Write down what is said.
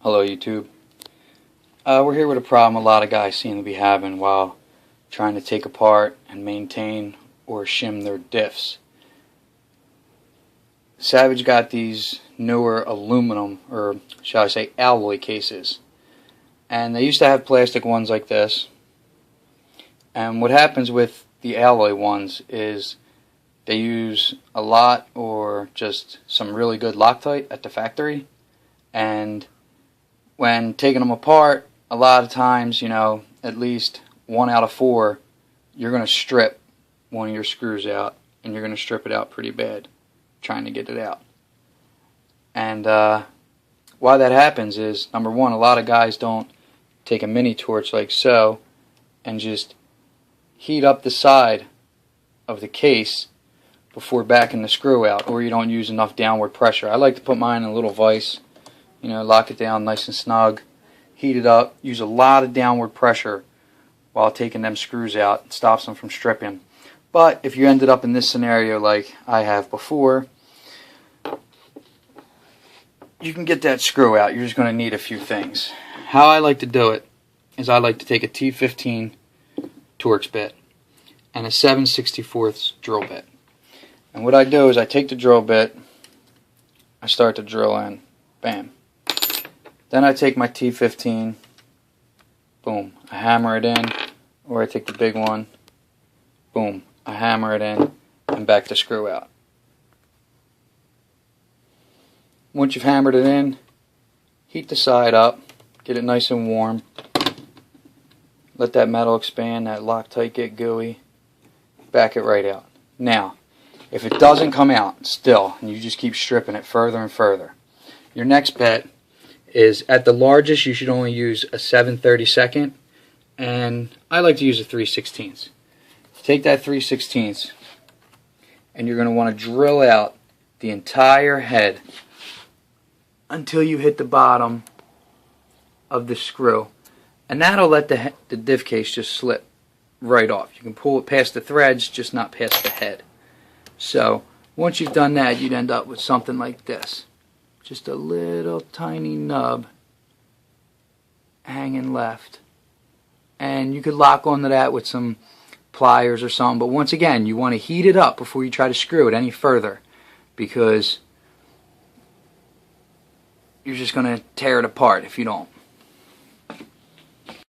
Hello YouTube. We're here with a problem a lot of guys seem to be having while trying to take apart and maintain or shim their diffs. Savage got these newer aluminum, or shall I say alloy cases, and they used to have plastic ones like this, and what happens with the alloy ones is they use a lot or just some really good Loctite at the factory, and when taking them apart, a lot of times, at least 1 out of 4, you're going to strip one of your screws out, and you're going to strip it out pretty bad trying to get it out. And why that happens is, number one, a lot of guys don't take a mini torch like so and just heat up the side of the case before backing the screw out, or you don't use enough downward pressure. I like to put mine in a little vise, lock it down nice and snug, heat it up, use a lot of downward pressure while taking them screws out. It stops them from stripping. But if you ended up in this scenario like I have before, you can get that screw out. You're just going to need a few things. How I like to do it is I like to take a T15 Torx bit and a 7/64 drill bit. And what I do is I take the drill bit, I start to drill in, bam. Then I take my T15, boom, I hammer it in, or I take the big one, boom, I hammer it in, and back the screw out. Once you've hammered it in, heat the side up, get it nice and warm, let that metal expand, that Loctite get gooey, back it right out. Now, if it doesn't come out still, and you just keep stripping it further and further, your next bet is, at the largest you should only use a 7/32, and I like to use a 3/16. Take that 3/16 and you're going to want to drill out the entire head until you hit the bottom of the screw, and that'll let the diff case just slip right off. You can pull it past the threads, just not past the head. So once you've done that, you'd end up with something like this. Just a little tiny nub hanging left. And you could lock onto that with some pliers or something. But once again, you want to heat it up before you try to screw it any further, because you're just going to tear it apart if you don't.